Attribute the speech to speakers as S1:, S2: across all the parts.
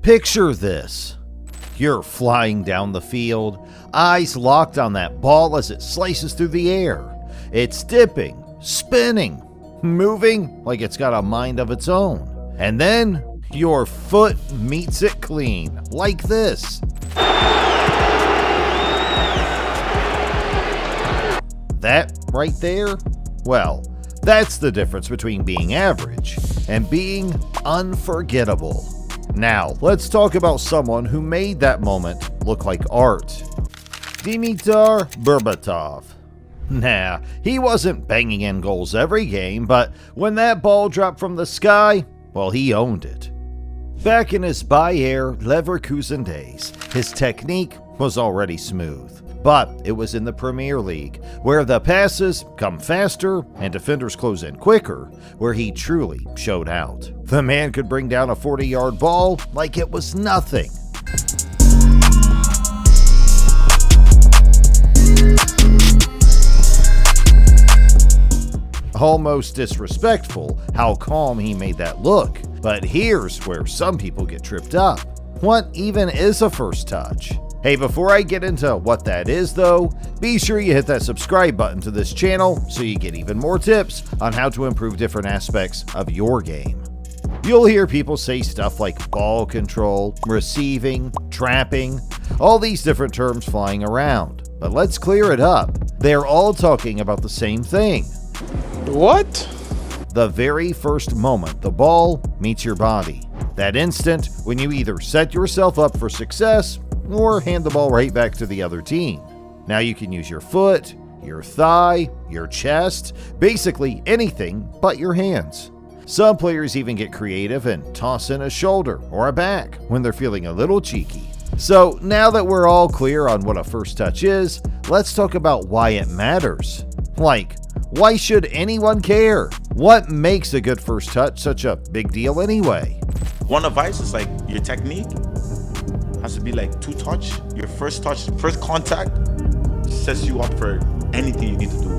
S1: Picture this. You're flying down the field, eyes locked on that ball as it slices through the air. It's dipping, spinning, moving like it's got a mind of its own. And then your foot meets it clean, like this. That right there? Well, that's the difference between being average and being unforgettable. Now, let's talk about someone who made that moment look like art. Dimitar Berbatov. Nah, he wasn't banging in goals every game, but when that ball dropped from the sky, well, he owned it. Back in his Bayer Leverkusen days, his technique was already smooth. But it was in the Premier League, where the passes come faster and defenders close in quicker, where he truly showed out. The man could bring down a 40-yard ball like it was nothing. Almost disrespectful how calm he made that look. But here's where some people get tripped up. What even is a first touch? Hey, before I get into what that is though, be sure you hit that subscribe button to this channel so you get even more tips on how to improve different aspects of your game. You'll hear people say stuff like ball control, receiving, trapping, all these different terms flying around. But let's clear it up. They're all talking about the same thing.
S2: What?
S1: The very first moment the ball meets your body. That instant when you either set yourself up for success or hand the ball right back to the other team. Now you can use your foot, your thigh, your chest, basically anything but your hands. Some players even get creative and toss in a shoulder or a back when they're feeling a little cheeky. So now that we're all clear on what a first touch is, let's talk about why it matters. Like, why should anyone care? What makes a good first touch such a big deal anyway?
S3: One advice is like your technique has to be like two touch. Your first touch, first contact sets you up for anything you need to do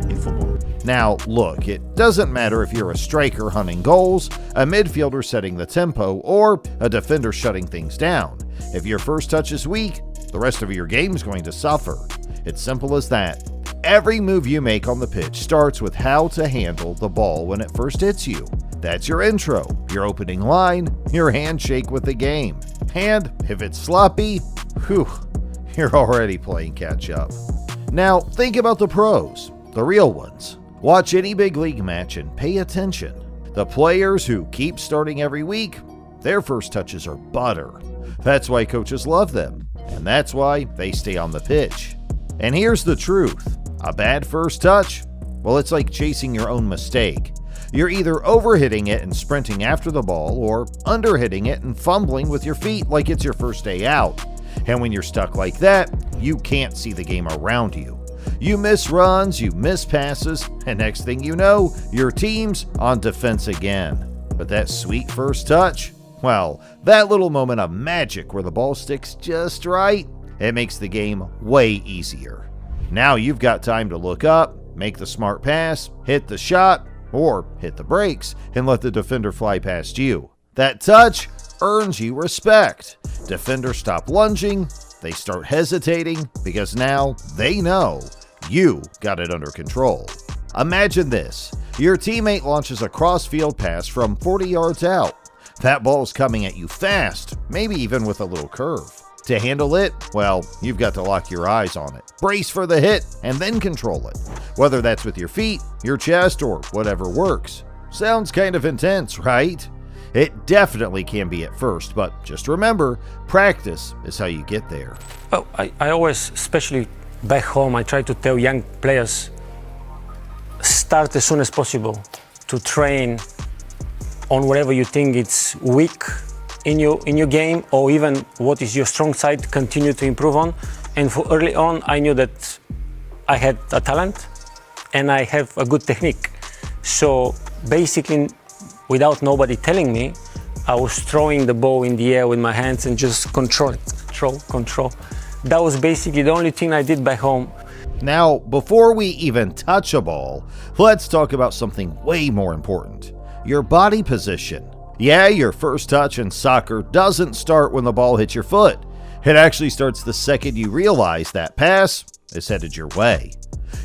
S3: in football.
S1: Now, look, it doesn't matter if you're a striker hunting goals, a midfielder setting the tempo, or a defender shutting things down. If your first touch is weak, the rest of your game is going to suffer. It's simple as that. Every move you make on the pitch starts with how to handle the ball when it first hits you. That's your intro, your opening line, your handshake with the game. And if it's sloppy, whew, you're already playing catch up. Now think about the pros, the real ones. Watch any big league match and pay attention. The players who keep starting every week, their first touches are butter. That's why coaches love them, and that's why they stay on the pitch. And here's the truth. A bad first touch? Well, it's like chasing your own mistake. You're either overhitting it and sprinting after the ball, or underhitting it and fumbling with your feet like it's your first day out. And when you're stuck like that, you can't see the game around you. You miss runs, you miss passes, and next thing you know, your team's on defense again. But that sweet first touch? Well, that little moment of magic where the ball sticks just right, it makes the game way easier. Now you've got time to look up, make the smart pass, hit the shot, or hit the brakes and let the defender fly past you. That touch earns you respect. Defenders stop lunging, they start hesitating because now they know you got it under control. Imagine this. Your teammate launches a cross-field pass from 40 yards out. That ball's coming at you fast, maybe even with a little curve. To handle it, well, you've got to lock your eyes on it, brace for the hit, and then control it. Whether that's with your feet, your chest, or whatever works. Sounds kind of intense, right? It definitely can be at first, but just remember, practice is how you get there.
S4: Well, I always, especially back home, I try to tell young players, start as soon as possible to train on whatever you think it's weak in your game, or even what is your strong side, continue to improve on. And for early on, I knew that I had a talent and I have a good technique. So basically, without nobody telling me, I was throwing the ball in the air with my hands and just control. That was basically the only thing I did back home.
S1: Now, before we even touch a ball, let's talk about something way more important. Your body position. Yeah, your first touch in soccer doesn't start when the ball hits your foot. It actually starts the second you realize that pass is headed your way.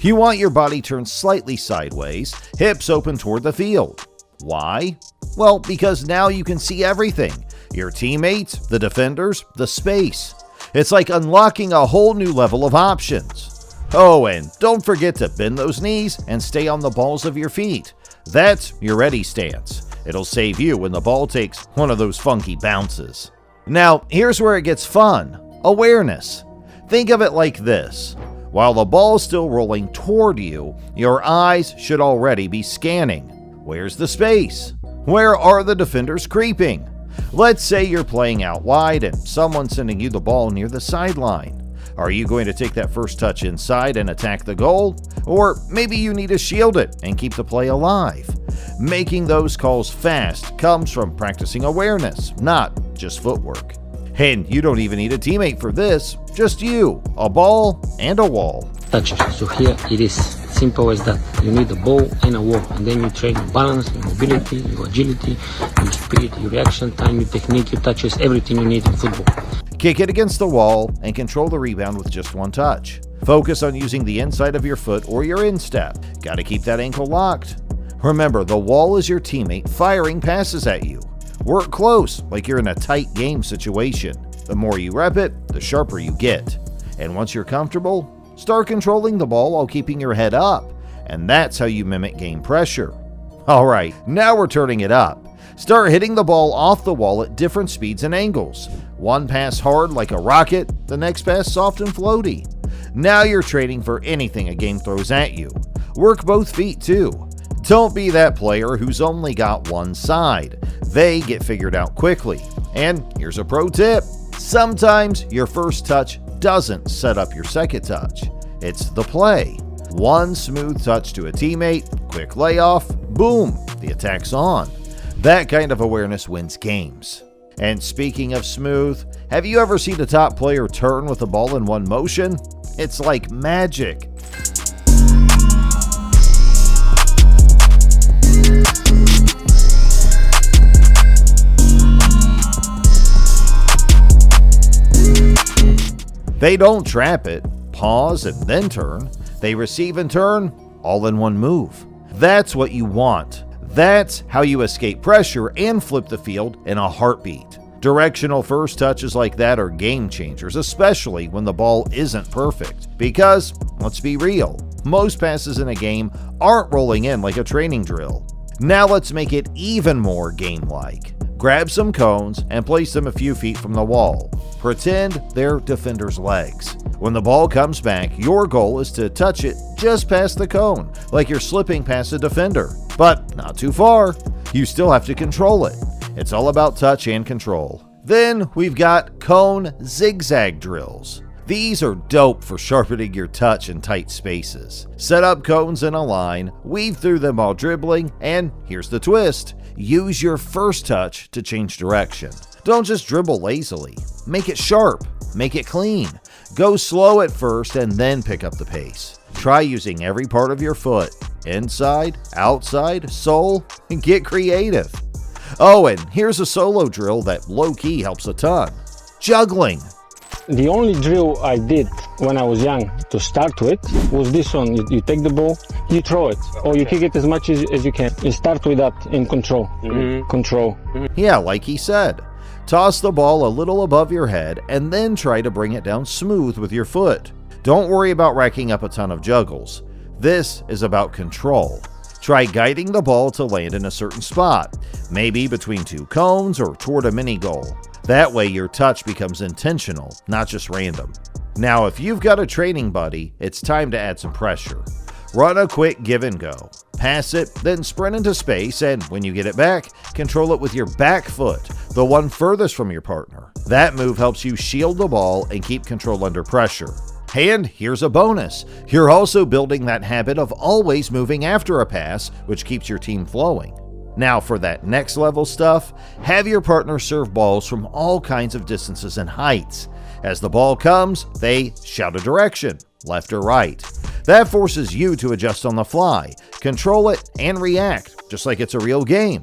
S1: You want your body turned slightly sideways, hips open toward the field. Why? Well, because now you can see everything. Your teammates, the defenders, the space. It's like unlocking a whole new level of options. Oh, and don't forget to bend those knees and stay on the balls of your feet. That's your ready stance. It'll save you when the ball takes one of those funky bounces. Now, here's where it gets fun. Awareness. Think of it like this. While the ball's still rolling toward you, your eyes should already be scanning. Where's the space? Where are the defenders creeping? Let's say you're playing out wide and someone's sending you the ball near the sideline. Are you going to take that first touch inside and attack the goal? Or maybe you need to shield it and keep the play alive. Making those calls fast comes from practicing awareness, not just footwork. And you don't even need a teammate for this, just you, a ball, and a wall.
S2: Touches. So here it is simple as that. You need a ball and a wall, and then you train your balance, your mobility, your agility, your speed, your reaction time, your technique, your touches, everything you need in football.
S1: Kick it against the wall and control the rebound with just one touch. Focus on using the inside of your foot or your instep. Gotta keep that ankle locked. Remember, the wall is your teammate firing passes at you. Work close, like you're in a tight game situation. The more you rep it, the sharper you get. And once you're comfortable, start controlling the ball while keeping your head up. And that's how you mimic game pressure. Alright, now we're turning it up. Start hitting the ball off the wall at different speeds and angles. One pass hard like a rocket, the next pass soft and floaty. Now you're training for anything a game throws at you. Work both feet too. Don't be that player who's only got one side. They get figured out quickly. And here's a pro tip. Sometimes your first touch doesn't set up your second touch. It's the play. One smooth touch to a teammate, quick layoff, boom, the attack's on. That kind of awareness wins games. And speaking of smooth, have you ever seen a top player turn with the ball in one motion? It's like magic. They don't trap it, pause, and then turn. They receive and turn, all in one move. That's what you want. That's how you escape pressure and flip the field in a heartbeat. Directional first touches like that are game changers, especially when the ball isn't perfect. Because, let's be real, most passes in a game aren't rolling in like a training drill. Now let's make it even more game-like. Grab some cones and place them a few feet from the wall. Pretend they're defenders' legs. When the ball comes back, your goal is to touch it just past the cone, like you're slipping past a defender. But not too far. You still have to control it. It's all about touch and control. Then we've got cone zigzag drills. These are dope for sharpening your touch in tight spaces. Set up cones in a line, weave through them while dribbling, and here's the twist. Use your first touch to change direction. Don't just dribble lazily. Make it sharp. Make it clean. Go slow at first and then pick up the pace. Try using every part of your foot. Inside, outside, sole, and get creative. Oh, and here's a solo drill that low-key helps a ton. Juggling.
S4: The only drill I did when I was young to start with was this one. You take the ball, you throw it, or you kick it as much as you can. You start with that in control. Control.
S1: Yeah, like he said. Toss the ball a little above your head and then try to bring it down smooth with your foot. Don't worry about racking up a ton of juggles. This is about control. Try guiding the ball to land in a certain spot, maybe between two cones or toward a mini goal. That way your touch becomes intentional, not just random. Now, if you've got a training buddy, it's time to add some pressure. Run a quick give and go. Pass it, then sprint into space, and when you get it back, control it with your back foot, the one furthest from your partner. That move helps you shield the ball and keep control under pressure. And here's a bonus. You're also building that habit of always moving after a pass, which keeps your team flowing. Now for that next level stuff, have your partner serve balls from all kinds of distances and heights. As the ball comes, they shout a direction, left or right. That forces you to adjust on the fly, control it, and react, just like it's a real game.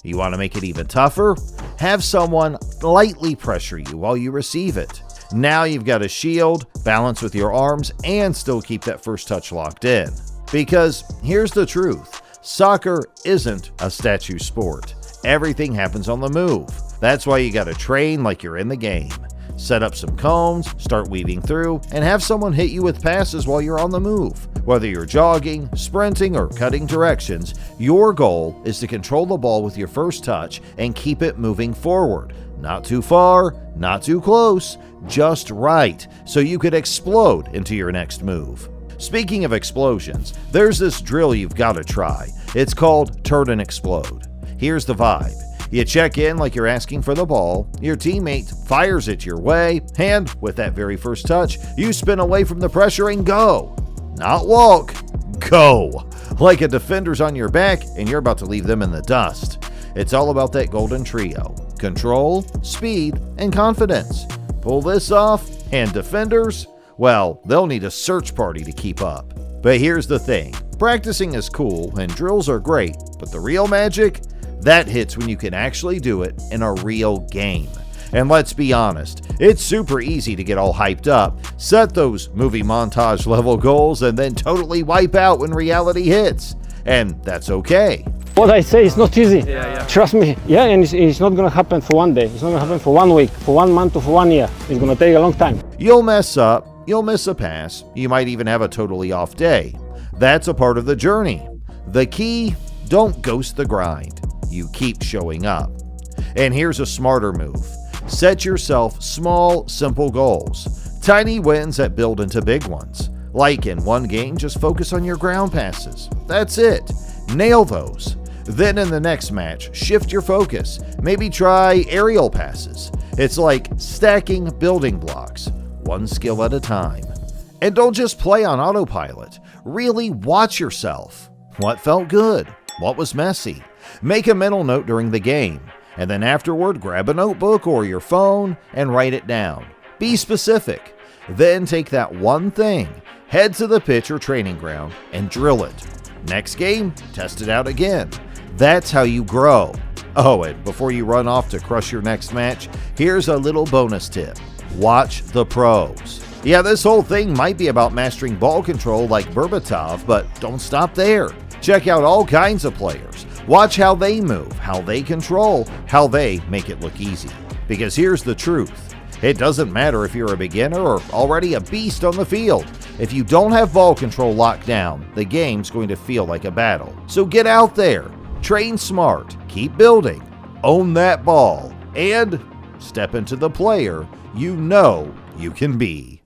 S1: You want to make it even tougher? Have someone lightly pressure you while you receive it. Now you've got a shield, balance with your arms, and still keep that first touch locked in. Because here's the truth, soccer isn't a statue sport. Everything happens on the move. That's why you gotta train like you're in the game. Set up some cones, start weaving through, and have someone hit you with passes while you're on the move. Whether you're jogging, sprinting, or cutting directions, your goal is to control the ball with your first touch and keep it moving forward. Not too far, not too close, just right, so you could explode into your next move. Speaking of explosions, there's this drill you've got to try. It's called Turn and Explode. Here's the vibe. You check in like you're asking for the ball, your teammate fires it your way, and with that very first touch, you spin away from the pressure and go. Not walk, go. Like a defender's on your back and you're about to leave them in the dust. It's all about that golden trio: control, speed, and confidence. Pull this off, and defenders, well, they'll need a search party to keep up. But here's the thing, practicing is cool and drills are great, but the real magic? That hits when you can actually do it in a real game. And let's be honest, it's super easy to get all hyped up, set those movie montage level goals, and then totally wipe out when reality hits. And that's okay.
S2: What I say is not easy. Trust me. Yeah, and it's not going to happen for one day. It's not going to happen for 1 week, for 1 month, or for 1 year. It's going to take a long time.
S1: You'll mess up, you'll miss a pass, you might even have a totally off day. That's a part of the journey. The key, don't ghost the grind. You keep showing up. And here's a smarter move. Set yourself small, simple goals. Tiny wins that build into big ones. Like in one game, just focus on your ground passes. That's it. Nail those. Then in the next match, shift your focus. Maybe try aerial passes. It's like stacking building blocks, one skill at a time. And don't just play on autopilot. Really watch yourself. What felt good? What was messy? Make a mental note during the game, and then afterward grab a notebook or your phone and write it down. Be specific. Then take that one thing, head to the pitch or training ground, and drill it. Next game, test it out again. That's how you grow. Oh, and before you run off to crush your next match, here's a little bonus tip. Watch the pros. Yeah, this whole thing might be about mastering ball control like Berbatov, but don't stop there. Check out all kinds of players. Watch how they move, how they control, how they make it look easy. Because here's the truth. It doesn't matter if you're a beginner or already a beast on the field. If you don't have ball control locked down, the game's going to feel like a battle. So get out there, train smart, keep building, own that ball, and step into the player you know you can be.